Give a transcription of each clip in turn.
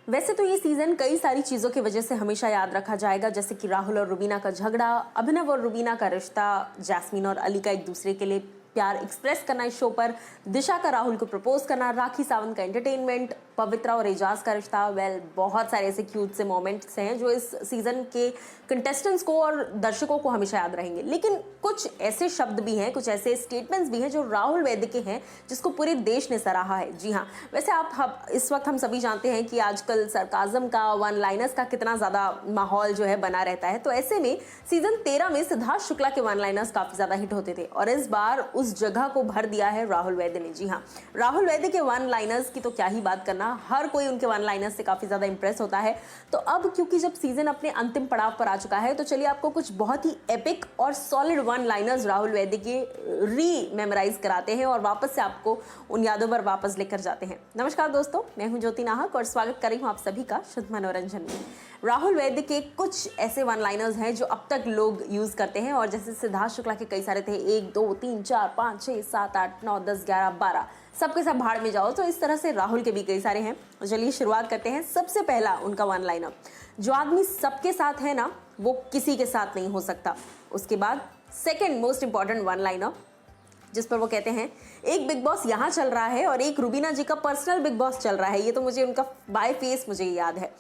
वैसे तो ये सीजन कई सारी चीजों की वजह से हमेशा याद रखा जाएगा, जैसे कि राहुल और रुबीना का झगड़ा, अभिनव और रुबीना का रिश्ता, जैस्मीन और अली का एक दूसरे के लिए प्यार एक्सप्रेस करना इस शो पर, दिशा का राहुल को प्रपोज करना, राखी सावंत का एंटरटेनमेंट, पवित्रा और एजाज का रिश्ता। बहुत सारे ऐसे क्यूट से मोमेंट्स हैं जो इस सीजन के कंटेस्टेंट्स को और दर्शकों को हमेशा याद रहेंगे। लेकिन कुछ ऐसे शब्द भी हैं, कुछ ऐसे स्टेटमेंट्स भी हैं जो राहुल वैद्य के हैं, जिसको पूरे देश ने सराहा है। जी हाँ, वैसे इस वक्त हम सभी जानते हैं कि आजकल सरकाजम का, वन लाइनर्स का कितना ज्यादा माहौल जो है बना रहता है। तो ऐसे में सीजन 13 में सिद्धार्थ शुक्ला के वन लाइनर्स काफी ज्यादा हिट होते थे और इस बार उस जगह को भर दिया है राहुल वैद्य ने। जी हाँ, राहुल वैद्य के वन लाइनर्स की तो क्या ही बात करना, हर कोई उनके वन लाइनर्स से काफी ज्यादा इंप्रेस होता है। तो अब क्योंकि जब सीजन अपने अंतिम पड़ाव पर आ चुका है, तो चलिए आपको कुछ बहुत ही एपिक और solid one liners Rahul Vaidya के री मेमोराइज कराते हैं और वापस से आपको उन यादों पर वापस लेकर जाते हैं। नमस्कार दोस्तों, मैं हूं ज्योति नाहक और स्वागत कर रही हूं आप सभी का शुद्ध मनोरंजन में। राहुल वैद्य के कुछ ऐसे वन लाइनर्स हैं जो अब तक लोग यूज करते हैं और जैसे सिद्धार्थ शुक्ला के कई सारे थे, 1 2 3 4 5 6 7 8 9 10 11 12, सबके सब भाड़ में जाओ। तो इस तरह से राहुल के भी कई सारे हैं। तो चलिए शुरुआत करते हैं। सबसे पहला उनका वन लाइनर, जो आदमी सबके साथ है ना, वो किसी के साथ नहीं हो सकता। उसके बाद second most important one liner, जिस पर वो कहते हैं, एक बिग बॉस यहाँ चल रहा है और एक रुबीना जी का पर्सनल बिग बॉस चल रहा है। ये तो मुझे उनका बाय फेस मुझे याद है।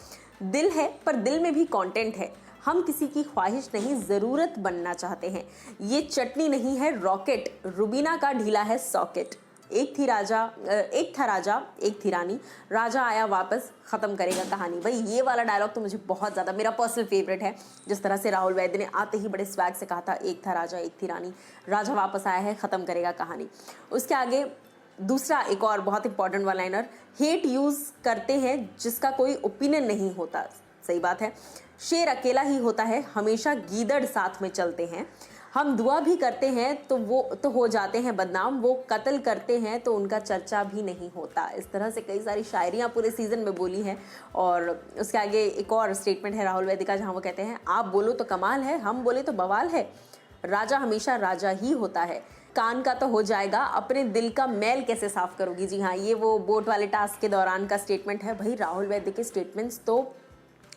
दिल है पर दिल में भी कंटेंट है, हम किसी की ख्वाहिश नहीं ज़रूरत बनना चाहते हैं। ये चटनी नहीं है रॉकेट, रुबीना का ढीला है सॉकेट। एक था राजा एक थी रानी, राजा आया वापस ख़त्म करेगा कहानी। भाई ये वाला डायलॉग तो मुझे बहुत ज़्यादा, मेरा पर्सनल फेवरेट है। जिस तरह से राहुल वैद्य ने आते ही बड़े स्वैग से कहा था, एक था राजा एक थी रानी, राजा वापस आया है, ख़त्म करेगा कहानी। उसके आगे दूसरा एक और बहुत important one liner, hate use करते हैं जिसका कोई ओपिनियन नहीं होता। सही बात है, शेर अकेला ही होता है, हमेशा गीदड़ साथ में चलते हैं। हम दुआ भी करते हैं तो वो तो हो जाते हैं बदनाम, वो कत्ल करते हैं तो उनका चर्चा भी नहीं होता। इस तरह से कई सारी शायरियाँ पूरे सीजन में बोली हैं। और उसके आगे एक और स्टेटमेंट है राहुल वैद्य का, जहाँ वो कहते हैं, आप बोलो तो कमाल है, हम बोले तो बवाल है, राजा हमेशा राजा ही होता है, कान का तो हो जाएगा, अपने दिल का मैल कैसे साफ करोगी। जी हाँ, ये वो बोट वाले टास्क के दौरान का स्टेटमेंट है। भाई राहुल वैद्य के स्टेटमेंट्स तो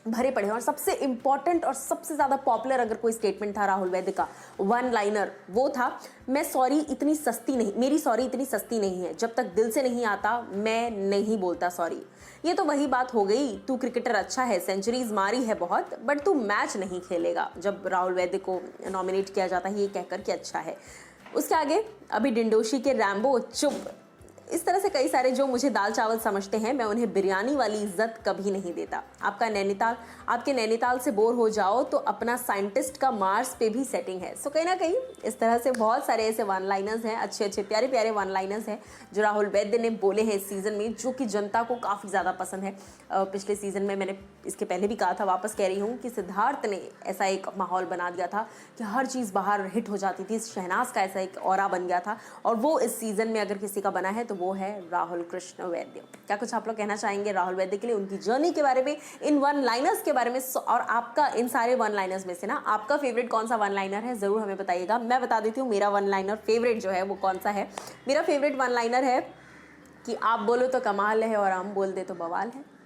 भरे पड़े हैं। और सबसे इंपॉर्टेंट और सबसे ज़्यादा पॉपुलर अगर कोई स्टेटमेंट था राहुल वैद्य का वन लाइनर, वो था, मैं सॉरी इतनी सस्ती नहीं, मेरी सॉरी इतनी सस्ती नहीं है, जब तक दिल से नहीं आता मैं नहीं बोलता सॉरी। ये तो वही बात हो गई, तू क्रिकेटर अच्छा है, सेंचुरीज मारी है बहुत, बट तू मैच नहीं खेलेगा। जब राहुल वैद्य को नॉमिनेट किया जाता है ये कहकर कि अच्छा है। उसके आगे अभी डिंडोशी के रैम्बो चुप, इस तरह से कई सारे जो मुझे दाल चावल समझते हैं, मैं उन्हें बिरयानी वाली इज्जत कभी नहीं देता। आपके नैनीताल से बोर हो जाओ तो अपना साइंटिस्ट का मार्स पे भी सेटिंग है। सो कहीं ना कहीं इस तरह से बहुत सारे ऐसे वन लाइनर्स हैं, अच्छे अच्छे प्यारे प्यारे वन लाइनर्स हैं जो राहुल वैद्य ने बोले हैं इस सीज़न में, जो कि जनता को काफ़ी ज़्यादा पसंद है। पिछले सीज़न में मैंने इसके पहले भी कहा था, वापस कह रही हूँ कि सिद्धार्थ ने ऐसा एक माहौल बना दिया था कि हर चीज़ बाहर हिट हो जाती थी। शहनाज का ऐसा एक ऑरा बन गया था और वो इस सीज़न में अगर किसी का बना है तो वो है राहुल कृष्ण वैद्य। क्या कुछ आप लोग कहना चाहेंगे राहुल वैद्य के लिए, उनकी जर्नी के बारे में, इन वन लाइनर्स के बारे में, और आपका इन सारे वन लाइनर्स में से ना आपका फेवरेट कौन सा वन लाइनर है, जरूर हमें बताइएगा। मैं बता देती हूँ मेरा वन लाइनर फेवरेट जो है वो कौन सा है। मेरा फेवरेट वन लाइनर है कि आप बोलो तो कमाल है और हम बोल दे तो बवाल है।